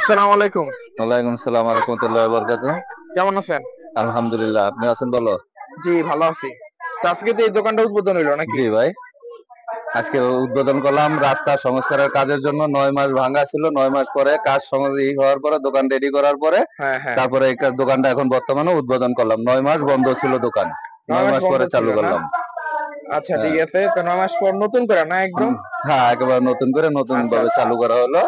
আসসালামু আলাইকুম। ওয়ালাইকুম আসসালাম ওয়া রাহমাতুল্লাহি ওয়া বারাকাতুহু। কেমন আছেন? আলহামদুলিল্লাহ, আপনি আছেন ভালো? জি, ভালো আছি। তো আজকে তো এই দোকানটা উদ্বোধন হইলো নাকি? জি ভাই, আজকে উদ্বোধন করলাম রাস্তা সংস্কারের কাজের জন্য। ৯ মাস ভাঙা ছিল, ৯ মাস পরে কাজ হওয়ার পরে দোকান রেডি করার পরে হ্যাঁ, হ্যাঁ। তারপরে এই দোকানটা এখন বর্তমানে উদ্বোধন করলাম। ৯ মাস বন্ধ ছিল দোকান, ৯ নয় মাস মাস বন্ধ পরে ছিল চালু না? করলাম। আচ্ছা, ঠিক হ্যাঁ। আছে। তো ৯ মাস পর নতুন করে না একদম? হ্যাঁ, একেবারে নতুন করে নতুন আচ্ছা, ভাবে আচ্ছা। চালু করা হলো।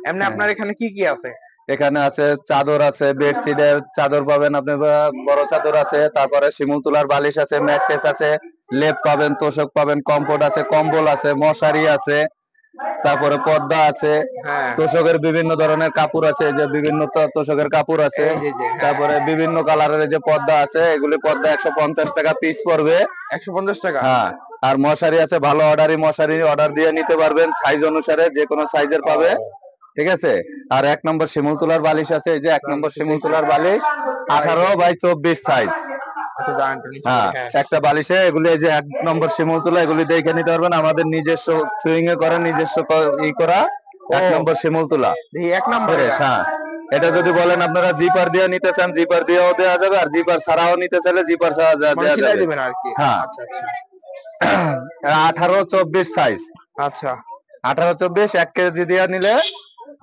এমনি হ্যাঁ। আপনার এখানে কি, কি আছে? এখানে আছে চাদর আছে, বেডশিটের চাদর পাবেন আপনি, বড় চাদর আছে, তারপরে শিমুল তুলার বালিশ আছে, ম্যাট্রেস আছে, লেপ পাবেন, তোশক পাবেন, কমফোর্ট আছে, কম্বল আছে, মশারি আছে, তারপরে পর্দা আছে, হ্যাঁ, তোশকের বিভিন্ন ধরনের কাপড় আছে, যে বিভিন্ন তোশকের কাপড় আছে, এই যে, হ্যাঁ। তারপরে বিভিন্ন কালারের যে পর্দা আছে, এগুলি পর্দা 150 টাকা পিস পড়বে। ৳১৫০ হ্যাঁ। আর মশারি আছে, ভালো মশারি অর্ডার দিয়ে নিতে পারবেন, সাইজ অনুসারে যে কোনো সাইজের পাবে। ও ঠিক আছে। আর ১ নম্বর শিমুল তুলার বালিশ আছে, এই যে ১ নম্বর একটু শিমুল দেখি। তুলার বালিশ, এই 18x24 সাইজ। আচ্ছা দাঁড়ান একটু নিচে হ্যাঁ, করি। হ্যাঁ। একটা বালিশে এগুলি, এই যে ১ নম্বর শিমুল তুলা, এগুলি দেখে নিতে পারবেন। আমাদের নিজস্ব সুইং এ করা, নিজস্ব করা ও ১ নম্বর শিমুল তুলা দেখি ১ নাম্বার ফ্রেশ। এটা। হ্যাঁ, এটা যদি বলেন আপনারা জিপার দিয়ে নিতে চান, জিপার দিয়েও দেওয়া যাবে, আর জিপার ছাড়াও নিতে চাইলে জিপার ছাড়া মানে দেওয়া সেলাই যাবে। দিবেন আরকি। হ্যাঁ। আচ্ছা, আচ্ছা। 18-24 সাইজ। আচ্ছা। 18-24 1 কেজি দিয়ে নিলে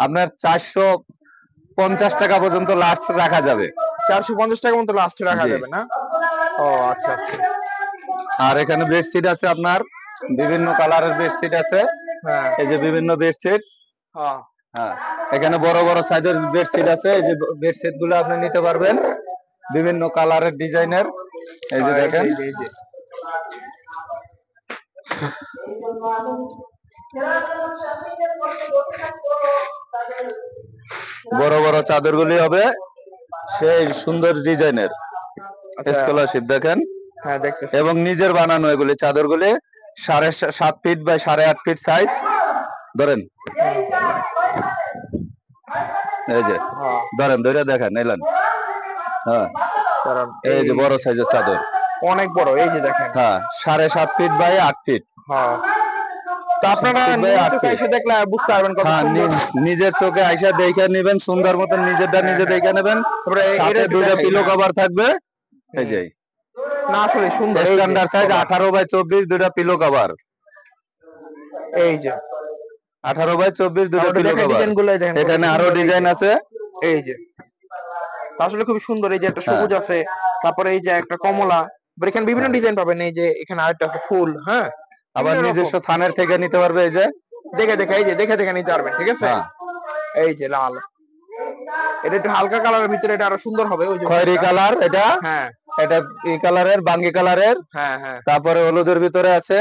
আপনার 450 টাকা পর্যন্ত লাস্ট রাখা যাবে। ৳৪৫০ মতো লাস্টে রাখা জি। যাবে না? ও আচ্ছা, আচ্ছা। আর এখানে বেডশিট আছে আপনার, বিভিন্ন কালারের বেডশিট আছে, হ্যাঁ, এই যে বিভিন্ন বেডশিট। হ্যাঁ। হ্যাঁ, এখানে বড় বড় সাইজের বেডশিট আছে, এই যে বেডশিট গুলো আপনি নিতে পারবেন বিভিন্ন কালারের ডিজাইনের। এই যে এই যে, দেখেন, এই যে। বড় বড় চাদর গুলি হবে সেই সুন্দর ডিজাইনের আচ্ছা, স্কলারশিপ দেখেন, হ্যাঁ দেখতেছি। এবং নিজের বানানো এগুলি চাদরগুলি 7.5 ফিট বাই 8.5 ফিট সাইজ ধরেন। হুম, এই যে হ্যাঁ, ধরেন, ধরে দেখেন, এলেন। হ্যাঁ, দাঁড়ান এই এই যে বড় যে সাইজের চাদর। অনেক বড় এই যে দেখেন। হ্যাঁ, 7.5 ফিট বাই 8 ফিট। হ্যাঁ। তো সাত আপনারা ফিট বাই নিজের আট চোখে ফিট এসে দেখলে বুঝতে পারবেন কত হ্যাঁ, সুন্দর। নিজের চোখে আইসা দেখে নেবেন, সুন্দর মতন নিজেরটা হ্যাঁ, নিজে হ্যাঁ। দেখে নেবেন। তারপরে এটা সাথে একটু 2টা দেখাই। পিলো হ্যাঁ। কভার থাকবে। এই হুম। যে না আসলে সুন্দর এই যে স্ট্যান্ডার্ড সাইজ কভার। 18/24, 2টা পিলো কভার। এই যে। 18/24, 2টা তারপরে পিলো দেখাই কভার। ডিজাইন গুলাই দেখেন কত এখানে আরো সুন্দর এই ডিজাইন যে। আছে। এই যে। তা আসলে খুবই সুন্দর এই যে একটা হ্যাঁ, সবুজ আছে, তারপরে এই যে একটা কমলা। আবার এখানে বিভিন্ন হ্যাঁ। ডিজাইন পাবেন এই যে এখানে আরেকটা আছে ফুল, হ্যাঁ? আবার বিভিন্ন রকম। নিজস্ব থানের থেকে নিতে পারবে, এই যে। দেখে এই যে দেখে নিতে পারবেন, ঠিক আছে? হ্যাঁ, এই যে লাল। এটা একটু হালকা কালারের ভিতরে এটা আরো সুন্দর হবে ওই যে খয়েরি উপরটা। কালার এটা। হ্যাঁ, এটা এই কালারের, বাঙ্গি কালারের। হ্যাঁ, হ্যাঁ। তারপরে হলুদের ভিতরে আছে।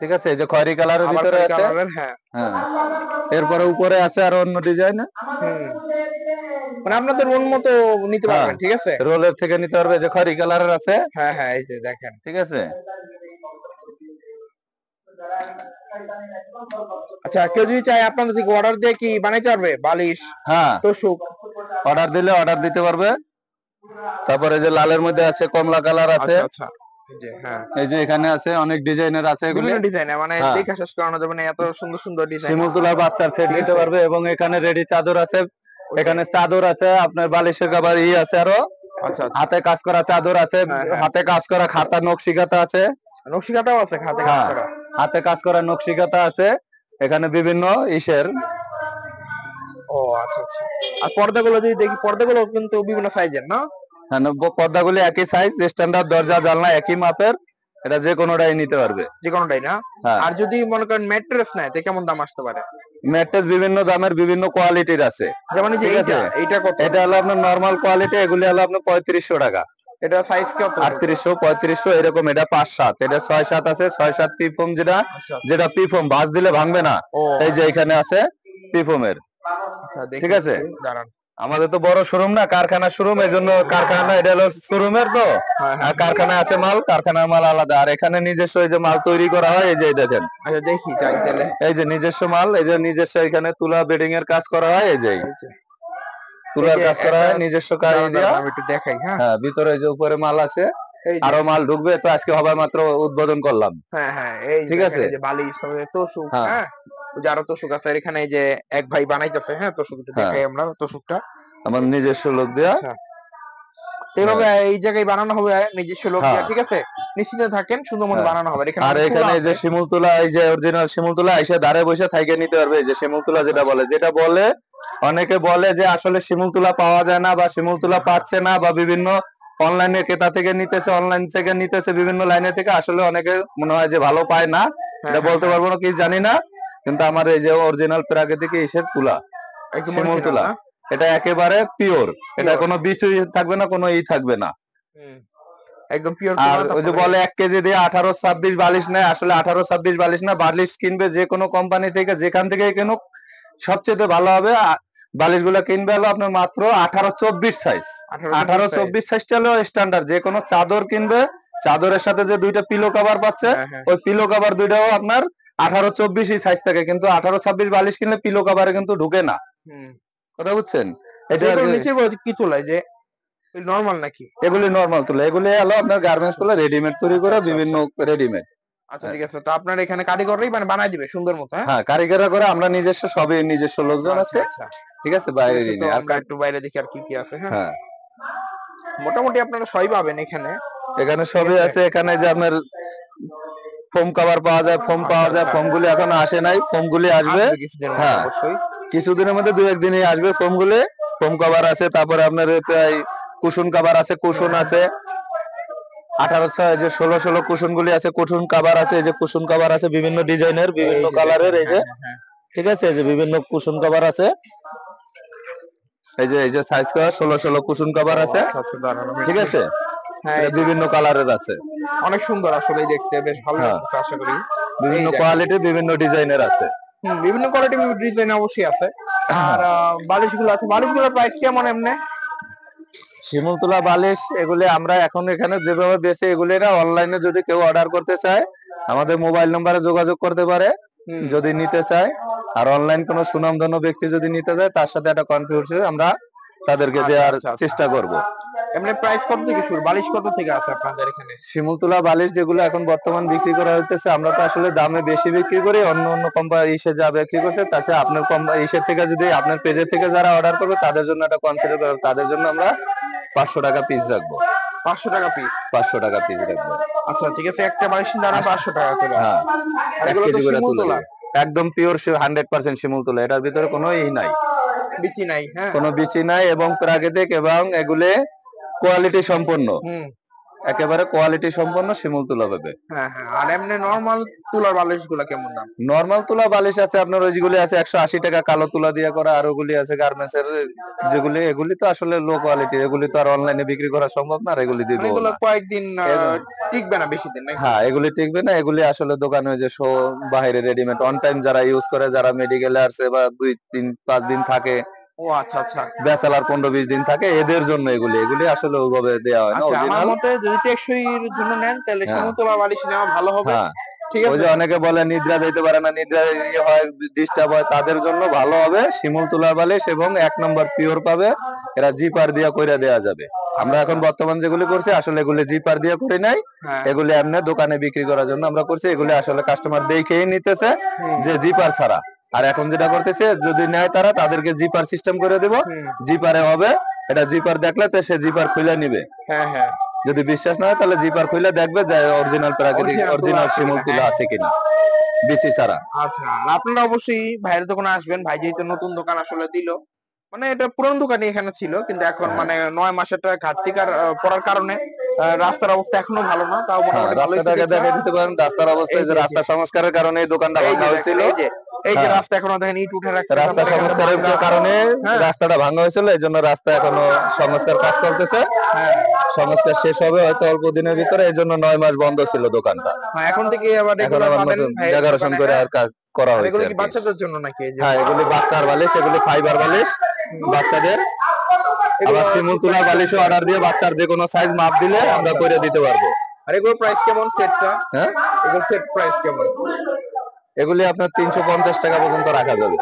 ঠিক আছে, এই যে খয়েরি কালারের আবার ভিতরে খয়রি আছে। কালারের, হ্যাঁ। হ্যাঁ, এরপরে উপরে আছে আরো অন্য ডিজাইন। হুম। মানে আপনাদের মন মতো নিতে হ্যাঁ, পারবেন, ঠিক আছে? রোলের থেকে নিতে পারবে, যে খয়েরি কালারের আছে। হ্যাঁ, হ্যাঁ, এই যে দেখেন। ঠিক আছে। আচ্ছা কেউ যদি চায় আপনাদের থেকে অর্ডার দিয়ে কি বানাইতে পারবে? বালিশ, হ্যাঁ, তোশক। অর্ডার দিলে অর্ডার দিতে পারবে। তারপরে যে লালের মধ্যে আছে, কমলা কালার আছে। আচ্ছা, আচ্ছা। এই যে হ্যাঁ। এই যে এখানে আছে, অনেক ডিজাইনের আছে এগুলি। বিভিন্ন ডিজাইনের মানে হ্যাঁ, দেখে শেষ করানো যাবে না এত সুন্দর, সুন্দর ডিজাইন। শিমুল তুলার বাচ্চার সেট ঠিক নিতে আছে? পারবে, এবং এখানে রেডি চাদর আছে। ওই যে। এখানে চাদর আছে, আপনার বালিশের কাবার আছে আরো। আচ্ছা, আচ্ছা। হাতে কাজ করা চাদর আছে, হ্যাঁ, হ্যাঁ। হাতে কাজ করা খাতা, নকশি কাঁথা আছে। নকশি কাঁথাও আছে হাতে কাজ হ্যাঁ, করা। হাতে কাজ করা নকশি কাঁথা আছে। এখানে বিভিন্ন ইসের। ও আচ্ছা, আচ্ছা। আর পর্দাগুলো যদি দেখি পর্দাগুলো কিন্তু বিভিন্ন সাইজের না? হ্যাঁ, পর্দাগুলি একই সাইজ, স্ট্যান্ডার্ড দরজা জানলা একই মাপের। এটা যে কোনোটাই নিতে পারবে। যেকোনোটাই না? হ্যাঁ, আর যদি মনে করেন ম্যাট্রেস নেয় তো কেমন দাম আসতে পারে? ম্যাট্রেস বিভিন্ন দামের, বিভিন্ন কোয়ালিটির আছে। যেমন এই যে ঠিক আছে। এইটা কত? এটা হলো আপনার নরমাল কোয়ালিটি, এগুলি হলো আপনার 3500 টাকা। এটা সাইজ কত? 3800, 3500 এরকম। এটা 5-7, এটা 6-7 আছে। 6-7 পিফোম, যেটা আচ্ছা, আচ্ছা। যেটা পিফোম ভাঁজ দিলে ভাঙবে না। ও এই যে এখানে আছে পিফোমের। আচ্ছা দেখি ঠিক আছে। একটু দাঁড়ান। আমাদের তো বড় শোরুম না, কারখানা শোরুম, এর জন্য কারখানা, এটা হলো শোরুমের তো। হ্যাঁ, হ্যাঁ। আর কারখানা আছে মাল, কারখানার মাল আলাদা, আর এখানে নিজস্ব এই যে মাল তৈরি করা হয়, এই যে দেখেন। আচ্ছা দেখি যাই তাহলে। এই যে নিজস্ব মাল, এই যে নিজস্ব এখানে তুলা বেডিং এর কাজ করা হয়, এই যে এই যে এই তুলার যে কাজ করা একটা হয় নিজস্ব কাজ দাঁড়ান, দিয়া। দাঁড়ান আমি একটু দেখাই, হ্যাঁ? হ্যাঁ, ভিতরে এই যে উপরে মাল আছে, এই যে আরো মাল ঢুকবে, তো আজকে হবে মাত্র উদ্বোধন করলাম। হ্যাঁ, হ্যাঁ এই যে ঠিক দেখেন আছে। এই যে বালিশ তারপরে তোশক, হ্যাঁ, হ্যাঁ? ওই যে আরো তোষক আছে, আর এখানে এই যে এক ভাই বানাইতেছে, হ্যাঁ তোষকটা হ্যাঁ দেখাই আমরা তোষকটা। আমার নিজস্ব লোক দেয়া। আচ্ছা, তো এইভাবে এই জায়গায় বানানো হবে নিজস্ব লোক দিয়ে, হ্যাঁ ঠিক আছে? নিশ্চিন্ত থাকেন, সুন্দর মতো হ্যাঁ। বানানো হবে। আর এখানে আর অনেক তুলা এখানে এই যে আছে। শিমুল তুলা, এই যে অরিজিনাল শিমুল তুলা এসে ধারে বসে থাইকে নিতে পারবে। এই যে শিমুল তুলা আচ্ছা, যেটা বলে অনেকে বলে যে আসলে শিমুল তুলা পাওয়া যায় না বা শিমুল তুলা পাচ্ছে না, বা বিভিন্ন অনলাইনে ক্রেতা থেকে নিতেছে, অনলাইন থেকে নিতেছে, বিভিন্ন লাইনে থেকে আসলে অনেকে মনে হয় যে ভালো পায় না। হ্যাঁ এটা হ্যাঁ বলতে হ্যাঁ, পারবো না কি জানি না, কিন্তু আমার এই যে অরিজিনাল প্রাকৃতিক ইসের তুলা, একদম শিমুল অরিজিনাল তুলা, না? এটা একেবারে পিওর। এটা পিওর। কোনো বিচি থাকবে না, কোনো থাকবে না। হুম, একদম পিওর আর তুলা। ওই যে তারপরে বলে 1 কেজি দিয়ে 18-26 বালিশ নেয়, আসলে 18-26 বালিশ না। বালিশ কিনবে যে কোনো কোম্পানি থেকে, যেখান থেকে কেন সবচেয়ে ভালো হবে। বালিশ গুলা কিনবে হলো আপনার মাত্র 18-24 সাইজ। 18-24 18-24 সাইজটা হলো স্ট্যান্ডার্ড। যে কোনো চাদর কিনবে, চাদরের সাথে যে দুইটা পিলো কভার পাচ্ছে, হ্যাঁ হ্যাঁ, ওই পিলো কভার দুইটাও আপনার 18-24 সাইজ থাকে, কিন্তু 18-26 বালিশ কিনলে পিলো কভারে কিন্তু ঢুকে না। হুম। কথা বুঝছেন? এটা আচ্ছা, আর এগুলো কি। নিচে বলতে কি তুলা, এই যে নরমাল নাকি? এগুলি নরমাল তুলা, এগুলি হলো আপনার গার্মেন্টস তুলা, রেডিমেড তৈরি আচ্ছা করা, আচ্ছা বিভিন্ন আচ্ছা রেডিমেড। আচ্ছা, ঠিক আছে। তো আপনার এখানে কারিগররাই মানে বানাই দিবে সুন্দর মতো, হ্যাঁ? হ্যাঁ, কারিগররা করে, আমরা নিজস্ব সবই নিজস্ব লোকজন আচ্ছা আছে, আচ্ছা, ঠিক আছে, ঠিক বাইরে আছে। তো দিনে আর আমরা একটু বাইরে দেখি আর কি কি আছে, হ্যাঁ? হ্যাঁ মোটামুটি আপনারা সবই পাবেন এখানে, এখানে ঠিক সবই আছে? আছে। এখানে যে আপনার ফোম কভার পাওয়া যায়, ফোম আচ্ছা পাওয়া যায়, আচ্ছা, ফোম গুলি এখনো আসে নাই, ফোম গুলি আসবে। আসবে কিছুদিনের মধ্যে হ্যাঁ, অবশ্যই। কিছুদিনের মধ্যে 2-1 দিনই আসবে ফোম গুলি। ফোম কভার আছে, তারপরে আপনার প্রায় কুশন কভার আছে, কুশন আছে 1800, এই যে 16 কুশন গুলি আছে, কুশন কভার আছে, এই যে কুশন কভার আছে বিভিন্ন ডিজাইনের, এই বিভিন্ন যে দেখেন, কালারের, এই যে হ্যাঁ হ্যাঁ হ্যাঁ। ঠিক আছে, এই যে বিভিন্ন কুশন কভার আছে, এই যে সাইজ করা 16 কুশন ও কভার আছে, আচ্ছা আচ্ছা, দাঁড়ান আমি ঠিক একটু আছে। হ্যাঁ, এটা এই যে বিভিন্ন কালারের আছে। অনেক সুন্দর আসলে দেখতে, বেশ ভালো হ্যাঁ, লাগতেছে আশা করি। এই বিভিন্ন দেখেন, কোয়ালিটি, বিভিন্ন ডিজাইনের আছে। বিভিন্ন কোয়ালিটি, বিভিন্ন ডিজাইন অবশ্যই আছে। আর বালিশগুলো আছে, বালিশগুলোর প্রাইস কেমন এমনি? শিমুল তুলা বালিশ এগুলি আমরা এখন এখানে যেভাবে বেচি, এগুলি না অনলাইনে যদি কেউ অর্ডার করতে চায় আমাদের মোবাইল নম্বরে যোগাযোগ করতে পারে হুম, যদি নিতে চায়। আর অনলাইন কোনো সুনামধন্য ব্যক্তি যদি নিতে চায়, তার সাথে একটা কনফিউশন আমরা তাদেরকে আচ্ছা দেওয়ার আচ্ছা আচ্ছা। চেষ্টা করব। এমনি প্রাইস কত থেকে শুরু, বালিশ কত থেকে আছে আপনাদের এখানে? শিমুল তুলা বালিশ যেগুলো এখন বর্তমান বিক্রি করা হইতেছে, আমরা তো আসলে দামে বেশি বিক্রি করি, অন্য অন্য কোম্পানি ইসে যা বিক্রি করছে তাছাড়া আপনার ইসের থেকে, যদি আপনার পেজের থেকে যারা অর্ডার করবে তাদের জন্য একটা কনসিডার করবে, তাদের জন্য আমরা 500 টাকা পিস রাখবো। 500 টাকা পিস? 500 টাকা পিস রাখবো। আচ্ছা, ঠিক আছে। একটা বালিশের দাম 500 টাকা করে। হ্যাঁ, আর 1 এগুলো তো কেজি করে শিমুল তুলে তোলা, দিবে। একদম পিওর 100% শিমুল তুলা, এটার ভিতরে কোনো নাই, বিচি নাই, হ্যাঁ? কোনো বিচি নাই, এবং প্রাকৃতিক, এবং এগুলি কোয়ালিটি সম্পন্ন, হুম, একেবারে কোয়ালিটি সম্পন্ন শিমুল তুলা পাবে। হ্যাঁ হ্যাঁ। আর এমনি নরমাল তুলার বালিশ গুলা কেমন দাম? নরমাল তুলা বালিশ আছে আপনার, ওইগুলি আছে 180 টাকা কালো তুলা দিয়ে করা, আর ওগুলি আছে গার্মেন্টস এর যেগুলি, এগুলি তো আসলে লো কোয়ালিটি, এগুলি তো আর অনলাইনে বিক্রি করা সম্ভব না, আর এগুলি দিব মানে এগুলো না। কয়েকদিন এগুলো- টিকবে না বেশি দিন নাকি? হ্যাঁ, এগুলি টিকবে না, এগুলি আসলে দোকানে ওই যে বাইরে রেডিমেড অন টাইম যারা ইউজ করে, যারা মেডিকেলে আসছে বা 2-3-5 দিন থাকে, ও আচ্ছা আচ্ছা ব্যাচেলার 15-20 দিন থাকে, এদের জন্য এগুলি, এগুলি আসলে ওইভাবে দেওয়া হয় না, আচ্ছা। আমার অরিজিনাল। মতে যদি টেকসইর জন্য নেন তাহলে হ্যাঁ শিমুল তোলা বালিশ নেওয়া ভালো হবে, হ্যাঁ, ঠিক ওই আছে? যে অনেকে বলে নিদ্রা যাইতে পারে না, নিদ্রা ইয়ে হয়, ডিস্টার্ব হয়, তাদের জন্য ভালো হবে শিমুল তুলার বালিশ, এবং 1 নম্বর পিওর পাবে। এরা জিপার দিয়া কইরা দেয়া যাবে। আমরা আচ্ছা এখন বর্তমান যেগুলি করছি আসলে এগুলি জিপার দিয়া করি নাই, হ্যাঁ, এগুলি এমনি দোকানে বিক্রি করার জন্য আমরা করছি। এগুলি আসলে কাস্টমার দেখেই নিতেছে হুম যে জিপার ছাড়া। আর এখন যেটা করতেছে, যদি নেয় তারা, তাদেরকে জিপার সিস্টেম করে দেব, হুম, জিপারে হবে। এটা জিপার দেখলে তো সে জিপার খুলে নিবে। হ্যাঁ হ্যাঁ। যদি বিশ্বাস না হয় তাহলে জিপার খুলে দেখবে যে অরিজিনাল প্রাকৃতিক, অরিজিনাল তুলা অরিজিনাল আছে শিমুল কিনা, তুলা হ্যাঁ। আছে কিনা, বিচি ছাড়া। আচ্ছা, আর আপনারা অবশ্যই ভাইয়ের দোকানে আসবেন। ভাই যেহেতু নতুন দোকান আসলে দিল, মানে এটা পুরান দোকানই এখানে ছিল, কিন্তু এখন হ্যাঁ মানে 9 মাসের ঘাটতি পড়ার কারণে রাস্তার অবস্থা এখনো ভালো না, তাও হ্যাঁ, মোটামুটি ভালো হয়েছে রাস্তাটাকে দেখা। দেখে দিতে পারেন, রাস্তার অবস্থা, এই এই যে যে এই যে রাস্তা সংস্কারের কারণে এই দোকানটা এই যে ভাঙা দেখেন, হয়েছিল। এই যে হ্যাঁ, রাস্তা এখনো দেখেন ইট উঠে রাখছে, রাস্তা তারপরে এখানে সংস্কারের ভাঙা, কারণে হ্যাঁ রাস্তাটা ভাঙা হয়েছিল, এই জন্য রাস্তা এখনো সংস্কার কাজ চলতেছে। হ্যাঁ সংস্কার শেষ হবে হয়তো অল্প দিনের ভিতরে, এই জন্য 9 মাস বন্ধ ছিল দোকানটা। হ্যাঁ। এখন থেকে আবার এখন রেগুলার আবার পাবেন নতুন ভাইয়ের ডেকোরেশন দোকানে, করে হ্যাঁ? আর কাজ করা আর হয়েছে এগুলো আর কি কি। বাচ্চাদের জন্য নাকি, এই যে হ্যাঁ, এগুলি বাচ্চার বালিশ, এগুলি ফাইবার বালিশ বাচ্চাদের। এগুলো আবার শিমুল তুলা বালিশও অর্ডার দিয়ে বাচ্চার যে কোনো সাইজ মাপ দিলে আমরা করে দিতে পারবো। আর এগুলোর প্রাইস কেমন সেটটা? হ্যাঁ, এগুলোর সেট প্রাইস কেমন? এগুলি আপনার 350 টাকা পর্যন্ত রাখা যাবে।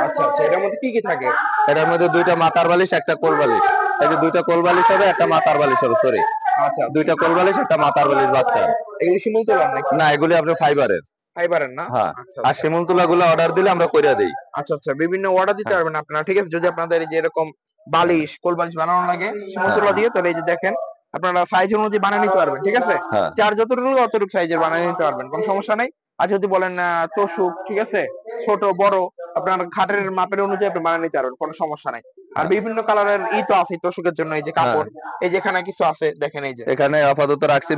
আচ্ছা আচ্ছা, এটার মধ্যে কি কি থাকে? এটার মধ্যে 2টা মাথার বালিশ, একটা কোল বালিশ। এই যে 2টা কোল বালিশ হবে, একটা মাথার বালিশ হবে, সরি, আচ্ছা, 2টা কোল বালিশ, একটা মাথার বালিশ বাচ্চার। এগুলো শিমুল তোলার নাকি? না, এগুলি আপনার ফাইবারের। ফাইবারের না? হ্যাঁ, আচ্ছা আর আচ্ছা। শিমুল তুলা গুলো অর্ডার দিলে আমরা করে দিই। আচ্ছা আচ্ছা, বিভিন্ন অর্ডার দিতে হ্যাঁ পারবেন আপনারা, ঠিক আছে? যদি আপনাদের এই যে এরকম হ্যাঁ বালিশ, কোল বালিশ বানানো লাগে শিমুল হ্যাঁ তুলা দিয়ে, তাহলে এই যে দেখেন আপনারা সাইজ অনুযায়ী বানিয়ে নিতে পারবেন, ঠিক আছে? হ্যাঁ যার যতটুকু অতটুকু সাইজের বানিয়ে নিতে পারবেন, কোনো সমস্যা নাই। আর যদি বলেন তোশক, ঠিক আছে, ছোট বড় আপনার খাটের মাপের অনুযায়ী আপনি বানিয়ে নিতে পারবেন, কোনো সমস্যা নাই। আর হ্যাঁ বিভিন্ন কালারের তো আছে তোশকের জন্য, এই যে হ্যাঁ। কাপড়, এই যে এখানে কিছু আছে দেখেন, এই যে এখানে আপাতত রাখছি,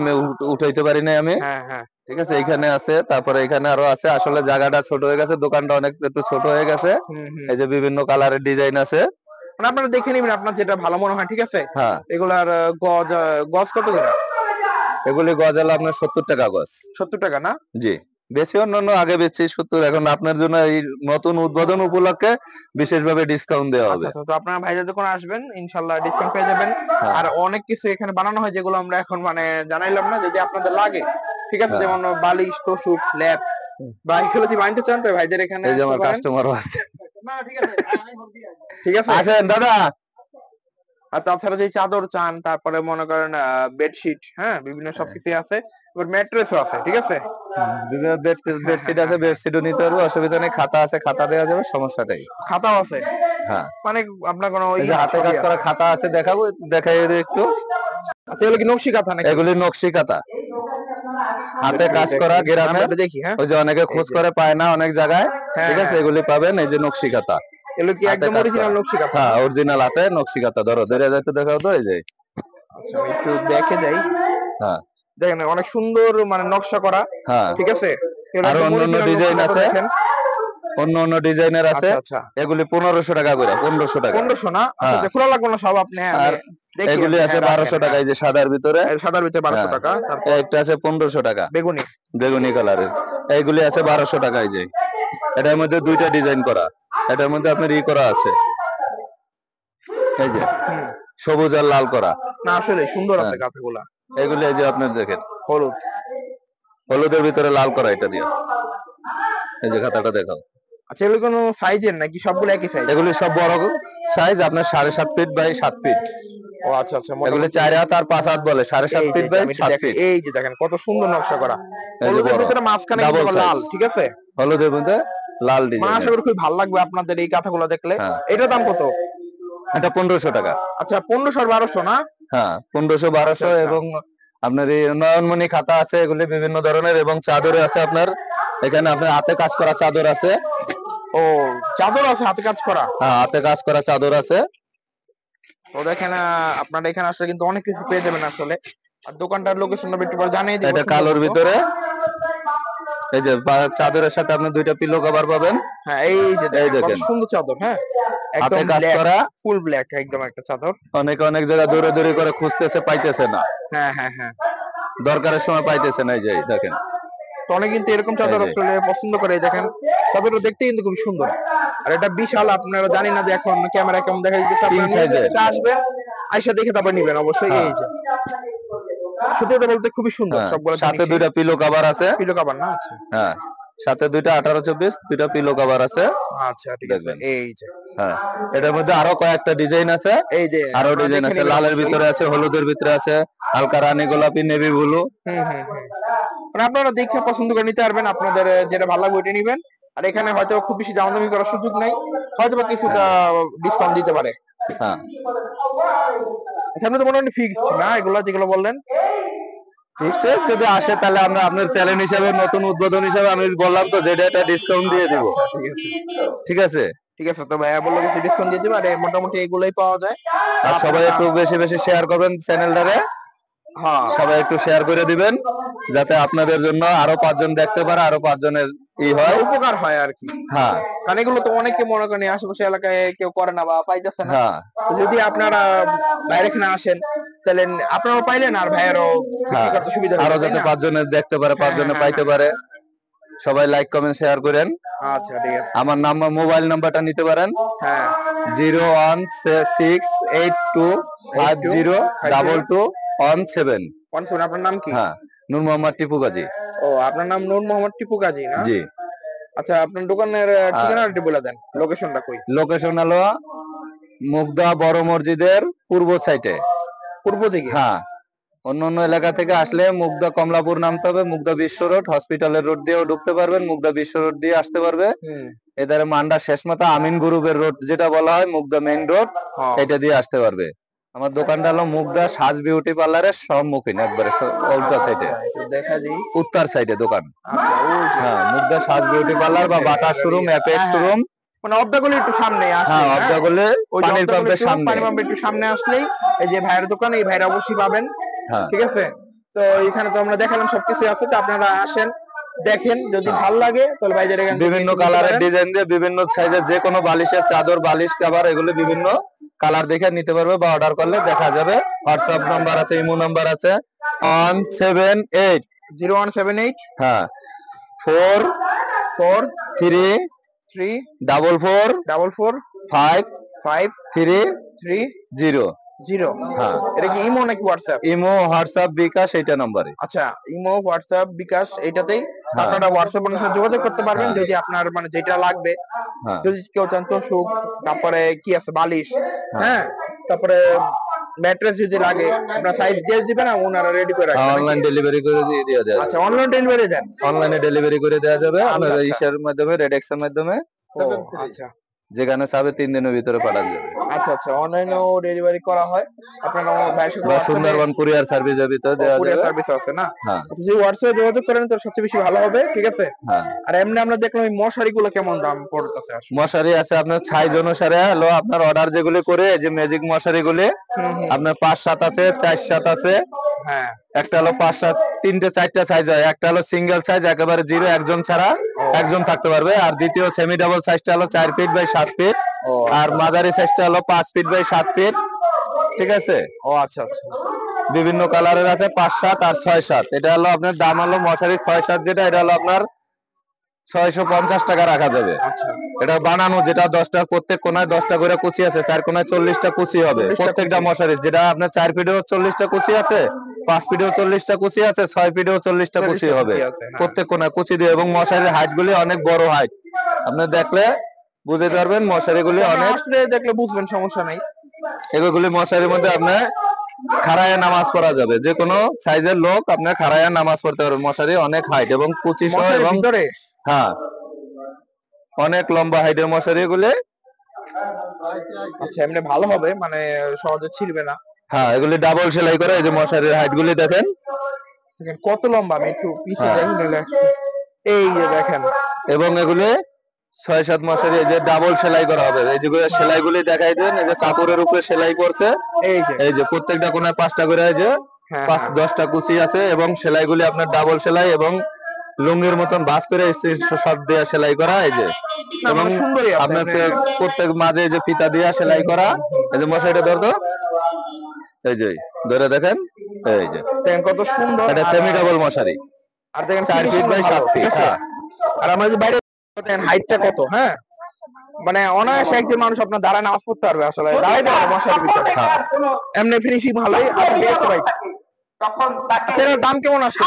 উঠাইতে পারি নাই আমি। হ্যাঁ হ্যাঁ। ঠিক আছে, এখানে আছে, তারপরে এখানে আরো আছে। আসলে জায়গাটা ছোট হয়ে গেছে, দোকানটা অনেক একটু ছোট হয়ে গেছে। হুম হুম। এই যে বিভিন্ন কালারের ডিজাইন আছে। মানে আপনারা দেখে নিবেন আপনার যেটা ভালো মনে হয়, ঠিক আছে? হ্যাঁ, এগুলার গজ কত করে? এগুলি গজ হলো আপনার 70 টাকা গজ। 70 টাকা না? জি, বেশি অন্যান্য আগে বেচছি 70, এখন আপনার জন্য এই নতুন উদ্বোধন উপলক্ষে বিশেষভাবে ডিসকাউন্ট দেওয়া আচ্ছা হবে। আচ্ছা, তো আপনারা ভাইদের দোকানে আসবেন, ইনশাল্লাহ ডিসকাউন্ট পেয়ে যাবেন। হ্যাঁ আর অনেক কিছু এখানে বানানো হয় যেগুলো আমরা এখন মানে জানাইলাম না, যদি আপনাদের লাগে, ঠিক আছে? হ্যাঁ। যেমন বালিশ, তোশক, ল্যাপ হুম। বা এগুলো যদি বানাইতে চান তো ভাইদের এখানে এই যে আসতে আমার পারেন। কাস্টমারও আছে। ঠিক আছে? আসেন দাদা। আর তাছাড়া যদি চাদর চান, তারপরে মনে করেন বেডশিট, হ্যাঁ, বিভিন্ন সবকিছুই আছে। এবার ম্যাট্রেসও আছে, ঠিক আছে? বিভিন্ন বেডশিট আছে, বেডশিটও নিতে পারবো, অসুবিধা নেই। খাতা আছে, খাতা দেওয়া যাবে, সমস্যা নেই। খাতাও আছে, হ্যাঁ, মানে আপনার কোনো এই যে হাতে সবই কাজ করা আছে। খাতা আছে, দেখাবো, দেখাই দিই একটু। আচ্ছা, এগুলো কি নকশি কাঁথা নাকি? এগুলি নকশি খাতা, হাতে একটু কাজ করা, দেখি, আমরা গ্রামের। এটা দেখি, হ্যাঁ। ওই যে অনেকে এই খোঁজ যে করে পায় না অনেক জায়গায়, হ্যাঁ ঠিক আছে, হ্যাঁ, এগুলি পাবেন। এই যে নকশি খাতা, এগুলো কি হাতে একদম কাজ অরিজিনাল করা। নকশি কাঁথা হ্যাঁ, না? অরিজিনাল হাতে নকশি খাতা। ধরো আচ্ছা ধরে আচ্ছা। যাইতে দেখাও তো, এই যে। আচ্ছা, আমি একটু দেখে যাই। হ্যাঁ দেখেন অনেক সুন্দর মানে নকশা করা, হ্যাঁ। ঠিক আছে? এগুলো আরো একদম অন্য অন্য অরিজিনাল নকশি ডিজাইন কাঁথা, আছে, দেখেন। অন্য অন্য ডিজাইনের আছে। আচ্ছা আচ্ছা। এগুলি 1500 টাকা করে, 1500 টাকা। 1500 না? আচ্ছা হ্যাঁ, আচ্ছা, খোলা লাগবে না সব আপনি, হ্যাঁ আমি আর দেখি এগুলি আপনি, আছে হ্যাঁ রাখেন, 1200 টাকা, হ্যাঁ। এই যে সাদার ভিতরে। এই সাদার ভিতরে 1200 হ্যাঁ, টাকা, তারপর একটা আছে 1500 টাকা, বেগুনি। বেগুনি কালারের। এইগুলি আছে 1200 টাকা। এই যে এটার মধ্যে দুইটা ডিজাইন করা, এটার মধ্যে আপনার করা আছে, এই যে হুম। সবুজ আর লাল করা। না আসলে সুন্দর আছে হ্যাঁ, কাঁথাগুলা। এগুলি এই যে আপনার দেখেন, হলুদ। হলুদের ভিতরে লাল করা, এটা দিয়ে। এই যে খাতাটা দেখাও। আচ্ছা, এগুলো কোনো সাইজের নাকি সবগুলো একই সাইজ? এগুলি সব বড় সাইজ, আপনার 7.5 ফিট বাই 7 ফিট। ও আচ্ছা আচ্ছা, এগুলি মোটামুটি। 4 হাত আর 5 হাত বলে, 7.5 এই যে ফিট যে বাই আমি একটু 7 দেখেন, ফিট। এই যে দেখেন কত সুন্দর নকশা করা। এই যে হলুদের বড় ভিতরে মাঝখানে কিন্তু ডাবল আবার সাইজ, লাল, ঠিক আছে? হলুদের মধ্যে লাল মানে ডিজাইন। আশা করি খুবই ভালো লাগবে আপনাদের এই কাঁথাগুলো দেখলে। হ্যাঁ, এটার দাম কত? এটা 1500 টাকা। আচ্ছা, 1500 আর 1200 না? হ্যাঁ, 1500 আচ্ছা 1200। আচ্ছা। এবং আপনার এই নয়নমণি খাতা আছে, এগুলি বিভিন্ন ধরনের। এবং চাদরে আছে আপনার, এখানে আপনার হাতে কাজ করা চাদর আছে। ও, চাদর আছে হাতে কাজ করা? হ্যাঁ, হাতে কাজ করা চাদর আছে। তো দেখেন আপনারা এখানে আসলে কিন্তু অনেক কিছু পেয়ে যাবেন আসলে। আর দোকানটার লোকেশনটা একটু পরে জানিয়ে দিব এটা সুন্দর কালোর মতো। ভিতরে। এই যে চাদরের সাথে আপনি দুইটা পিলো কভার পাবেন। হ্যাঁ, এই যে এই দেখেন কত দেখেন, সুন্দর চাদর, হ্যাঁ, হাতে একদম কাজ ব্ল্যাক, করা। ফুল ব্ল্যাক একদম একটা চাদর। অনেকে অনেক জায়গায় দৌড়ে দৌড়ে করে খুঁজতেছে, পাইতেছে না, হ্যাঁ হ্যাঁ হ্যাঁ। দরকারের সময় পাইতেছে না। এই যে দেখেন, তো অনেকে কিন্তু এরকম এই চাদর যে আসলে পছন্দ করে, এই দেখেন চাদরটা দেখতে কিন্তু খুব সুন্দর। আর এটা বিশাল, আপনারা জানি না যে এখন ক্যামেরা কেমন দেখা যাচ্ছে, কিং আপনারা সাইজের। নিয়ে আসবেন, আইসা দেখে তারপর নিবেন অবশ্যই। হ্যাঁ এই যে সত্যি কথা বলতে খুবই সুন্দর হ্যাঁ, সবগুলো সাথে জিনিসই। দুইটা পিলো কভার আছে। পিলো কাভার না? আচ্ছা হ্যাঁ, সাথে দুইটা 18-24 দুইটা পিলো কভার আছে, আচ্ছা, ঠিক আছে। দেখবেন। এই যে হ্যাঁ, এটার মধ্যে আরো কয়েকটা ডিজাইন আছে। এই যে আরো আপনারা ডিজাইন দেখে আছে, নিবেন লালের অবশ্যই। ভিতরে আছে, হলুদের ভিতরে আছে, হালকা রানী গোলাপি, নেভি ব্লু। হুম হুম হুম। মানে আপনারা দেখে পছন্দ করে নিতে পারবেন, আপনাদের যেটা ভালো লাগবে ওইটা নিবেন। আর এখানে হয়তো খুব বেশি দামাদামি করার সুযোগ নাই, হয়তো বা কিছুটা ডিসকাউন্ট দিতে পারে। হ্যাঁ, আচ্ছা, আপনি তো মোটামুটি ফিক্সড না এগুলো যেগুলো বললেন? ঠিক আছে, যদি আসে তাহলে আমরা আপনার চ্যালেঞ্জ হিসাবে, নতুন উদ্বোধন হিসাবে আমি বললাম তো, যেটা এটা ডিসকাউন্ট দিয়ে আচ্ছা দিব। আচ্ছা, ঠিক আছে। ঠিক আছে, ঠিক আছে, তো ভাইয়া বললো কিছু ডিসকাউন্ট দিয়ে দিবে, আর মোটামুটি এগুলোই পাওয়া যায়। আর আর সবাই আপনারা, একটু বেশি বেশি শেয়ার করবেন চ্যানেলটারে। হ্যাঁ, সবাই একটু শেয়ার করে দিবেন, যাতে আপনাদের জন্য আরো 5 জন দেখতে পারে, আরো 5 জনের হয়। উপকার হয় আর কি। হ্যাঁ কারণ এগুলো তো অনেকে মনে করেন আশেপাশে এলাকায় কেউ করে না বা পাইতেছে না। হ্যাঁ তো যদি আপনারা বাইরে এখানে আসেন, তাহলে আপনারাও পাইলেন আর ভাইয়েরও বিক্রি হ্যাঁ, করতে সুবিধা হবে, আরো তাই যাতে না? 5 জনের দেখতে পারে, 5 হ্যাঁ জনে হ্যাঁ পাইতে হ্যাঁ পারে। সবাই লাইক কমেন্ট শেয়ার করেন। আচ্ছা, ঠিক আছে। আমার নাম্বার, মোবাইল নাম্বারটা নিতে পারেন, হ্যাঁ, 01682502217। শুনুন, আপনার নাম কি? হ্যাঁ, নূর মোহাম্মদ টিপু গাজী। ও, আপনার নাম নূর মোহাম্মদ টিপু গাজী না? জি। আচ্ছা, আপনার দোকানের ঠিকানাটা একটু বলে দেন, লোকেশনটা কই? লোকেশন হলো মুগদা বড় মসজিদের পূর্ব সাইডে। পূর্ব দিকে? হ্যাঁ, অন্য অন্য এলাকা থেকে আসলে মুগদা কমলাপুর নামতে হবে, মুগদা বিশ্ব রোড হসপিটালের রোড দিয়েও ঢুকতে পারবেন, মুগদা বিশ্ব রোড দিয়ে আসতে পারবে। এধারে মান্ডা শেষ মাথা আমিন গ্রুপের রোড যেটা বলা হয় মুগদা মেইন রোড, এটা দিয়ে আসতে পারবে। আমার দোকানটা হলো মুগদা সাজ বিউটি পার্লারের সম্মুখীন, একবারে উল্টা সাইডে, দেখা দিই উত্তর সাইডে দোকান। আচ্ছা ওই যে হ্যাঁ, মুগদা সাজ বিউটি পার্লার বা বাটা শোরুম, অ্যাপেক্স শোরুম। মানে অবদাগুলো একটু সামনে আসলে, হ্যাঁ, অবদাগুলো ওই যে পানির অবদাগুলো পাম্পের একটু সামনে। পানি পাম্পের একটু সামনে আসলেই এই যে ভাইয়ের দোকান, এই ভাইয়ের অবশ্যই পাবেন। হ্যাঁ, ঠিক আছে, তো এখানে তো আমরা দেখালাম সবকিছু আছে, তো আপনারা আসেন দেখেন, যদি ভালো লাগে তাহলে ভাইদের এখান থেকে বিভিন্ন নিতে কালারের পারেন। ডিজাইন দিয়ে বিভিন্ন সাইজের যে কোনো বালিশের চাদর, বালিশ কভার এগুলো বিভিন্ন কালার দেখে নিতে পারবে বা অর্ডার করলে দেখা যাবে। হোয়াটসঅ্যাপ নাম্বার আছে, ইমো নাম্বার আছে 178 0178 হ্যাঁ 4 4 3 3 4 4 4 5 5 3 3 0। 0। হ্যাঁ, এটা কি ইমো নাকি হোয়াটসঅ্যাপ? ইমো, হোয়াটসঅ্যাপ, বিকাশ এইটা নম্বরে। আচ্ছা, ইমো হোয়াটসঅ্যাপ বিকাশ এইটাতেই হ্যাঁ। আপনারা হোয়াটসঅ্যাপ এর সাথে যোগাযোগ করতে পারবেন, হ্যাঁ। যদি আপনার মানে যেটা লাগবে। হ্যাঁ, যদি কেউ চান তোষক, তারপরে কি আছে বালিশ, হ্যাঁ, তারপরে ম্যাট্রেস যদি লাগে আপনার সাইজ দিয়ে দিবেন আর ওনারা রেডি করে রাখবেন। অনলাইন ডেলিভারি করে দিয়ে দেওয়া যাবে। আচ্ছা, অনলাইন ডেলিভারি দেন? অনলাইনে ডেলিভারি করে দেওয়া যাবে আপনার আচ্ছা। ইসের মাধ্যমে, রেডেক্সের মাধ্যমে। ও, আচ্ছা যেখানে চাবে 3 দিনের ভিতরে পাঠানো যাবে। আচ্ছা আচ্ছা, অনলাইনেও ডেলিভারি করা হয়। আপনারা ভাইয়ের সাথে বা সুন্দরবন কুরিয়ার সার্ভিসের ভিতরে দেওয়া কুরিয়ার যাবে। সার্ভিস আছে না? হ্যাঁ, আচ্ছা, যদি হোয়াটসঅ্যাপে যোগাযোগ করেন তো সবচেয়ে বেশি ভালো হবে। ঠিক আছে, হ্যাঁ। আর এমনি আমরা দেখলাম এই মশারি গুলো কেমন দাম পড়তেছে আসলে? মশারি আছে আপনার সাইজ অনুসারে হলো, আপনার অর্ডার যেগুলি করে এই যে ম্যাজিক মশারি গুলি আপনার 5-7 আছে, 4-7 আছে। হ্যাঁ, একটা হলো 5-7, 3-4টা সাইজ হয়। একটা হলো সিঙ্গেল সাইজ, একেবারে জিরো, একজন ছাড়া একজন থাকতে পারবে। আর দ্বিতীয় সেমি ডাবল সাইজটা হলো 4 ফিট বাই 7 ফিট। আর মাঝারি সাইজটা হলো 5 ফিট বাই 7 ফিট। ঠিক আছে, ও আচ্ছা আচ্ছা, বিভিন্ন কালারের আছে 5-7 আর 6-7। এটা হলো আপনার দাম হলো মশারি 6-7 যেটা, এটা হলো আপনার 650 টাকা রাখা যাবে। আচ্ছা এটা বানানো, যেটা 10টা, প্রত্যেক কোনায় 10টা করে কুচি আছে, 4 কোনায় 40টা কুচি হবে 40টা প্রত্যেকটা মশারি। যেটা আপনার 4 ফিটেও 40টা কুচি আছে, 5 ফিটেও 40টা কুচি আছে, 6 ফিটেও 40টা কুচি 40টা হবে কুচি আছে, হ্যাঁ। প্রত্যেক কোনায় কুচি দিয়ে। এবং মশারির হাইট গুলি অনেক বড় হাইট, আপনি দেখলে বুঝতে পারবেন মশারি গুলি অনেক। আসলে দেখলে বুঝবেন, সমস্যা নাই। এগুলি মশারির মধ্যে আপনার খাড়ায় নামাজ পড়া যাবে, যে কোনো সাইজের লোক আপনার খাড়ায় নামাজ পড়তে পারবে। মশারি অনেক হাইট এবং কুচি সহ, মশারির এবং ভিতরে হ্যাঁ অনেক লম্বা হাইটের মশারি এগুলি। আচ্ছা, এমনি ভালো হবে, মানে সহজে ছিড়বে না। হ্যাঁ, এগুলি ডাবল সেলাই করে। এই যে মশারির হাইট গুলি দেখেন দেখেন কত লম্বা, আমি একটু পিছিয়ে হ্যাঁ। যাই নইলে এই যে দেখেন। এবং এগুলি 6-7 মশারি এই যে ডাবল সেলাই করা হবে। এই যেগুলো সেলাই গুলি দেখাই দেন, এই যে কাপড়ের উপরে সেলাই করছে, এই যে প্রত্যেকটা কোনায় 5টা করে, এই যে হ্যাঁ, 5-10টা কুচি আছে। এবং সেলাই গুলি আপনার ডাবল সেলাই এবং লুঙ্গির মতন ভাঁজ করে সব দিয়ে সেলাই করা। এই যে না, এবং মানে সুন্দরই আছে আপনার আপনার। প্রত্যেক মাঝে এই যে ফিতা দিয়ে সেলাই করা। এই যে মশারিটা ধরতো, এই যে ধরে দেখেন, এই যে দেখেন কত সুন্দর। এটা সেমি ডাবল মশারি, আর দেখেন 4 ফিট বাই 7 ঠিক ফিট। আছে। হ্যাঁ, আর আমরা যে বাইরে দেখেন হাইটটা কত, হ্যাঁ, মানে অনায়াসে একজন মানুষ আপনার দাঁড়ায় নামাজ পড়তে পারবে, আসলে দাঁড়াই দেওয়া মশারির ভিতরে। এমনি ফিনিশিং ভালোই। আচ্ছা ঠিক আছে ভাই, আচ্ছা এটার দাম কেমন আসছে?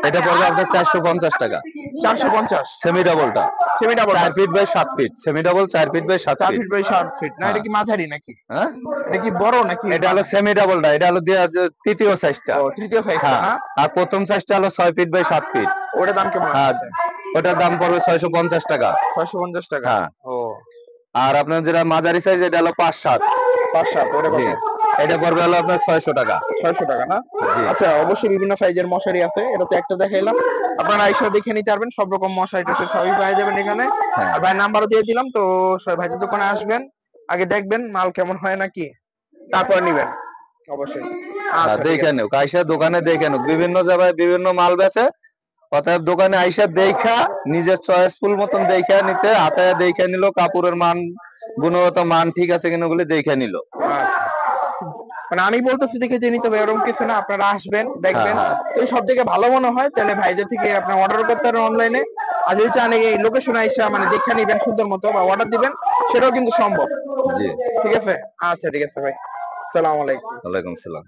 এটা পড়বে আপনার 450 টাকা 450 সেমি ডাবলটা, semi double 4 feet by 7 feet. Semi double 4 feet by 7 4 feet. Feet by 7 feet না? এটা কি মাঝারি নাকি? হ্যাঁ, এটা কি বড় নাকি? এটা হলো সেমি ডাবলটা, এটা হলো তৃতীয় সাইজটা। ও, তৃতীয় সাইজ হ্যাঁ, না? আর প্রথম সাইজটা হলো 6 ফিট বাই 7 ফিট। ওটার দাম কেমন হ্যাঁ, আছে? ওটার দাম পড়বে 650 টাকা। 650 টাকা। হ্যাঁ। ও, আর আপনার যেটা মাঝারি সাইজ, এটা হলো 5-7। 5-7 ওটা কত? জি, এটা পড়বে হলো আপনার 600 টাকা। 600 টাকা না? জি। আচ্ছা, অবশ্যই বিভিন্ন সাইজের মশারি আছে, এটা তো একটা দেখাইলাম। আপনারা আইসা দেখে নিতে পারবেন, সব রকম মশারি টশারি সবই পাওয়া যাবেন এখানে। হ্যাঁ। আর ভাই নাম্বারও দিয়ে দিলাম, তো সবাই ভাইদের দোকানে আসবেন, আগে দেখবেন মাল কেমন হয় নাকি, তারপর নিবেন অবশ্যই। আচ্ছা ঠিক দেখে আছে। নেও, আইসা দোকানে দেখে নেও, বিভিন্ন জায়গায় বিভিন্ন মাল বেচে। অতএব দোকানে আইসা দেখা নিজের চয়েসফুল মতন দেখা নিতে, হাতে দেখে নিল কাপড়ের মান, গুণগত মান ঠিক আছে কিনা ওগুলি দেখে নিল। আচ্ছা। মানে আমি বলতেছি দেখে যে নিতে হবে এরকম কিছু না, আপনারা আসবেন দেখবেন। হ্যাঁ। তো সব থেকে ভালো মনে হয় তাহলে ভাইদের থেকে আপনি অর্ডার করতে পারেন অনলাইনে। আর যদি চান এই লোকেশনে আইসা মানে দেখে নিবেন সুন্দর মতো বা অর্ডার দিবেন, সেটাও কিন্তু সম্ভব। জি, ঠিক আছে, আচ্ছা ঠিক আছে ভাই, আসসালামু আলাইকুম। ওয়ালাইকুম আসসালাম।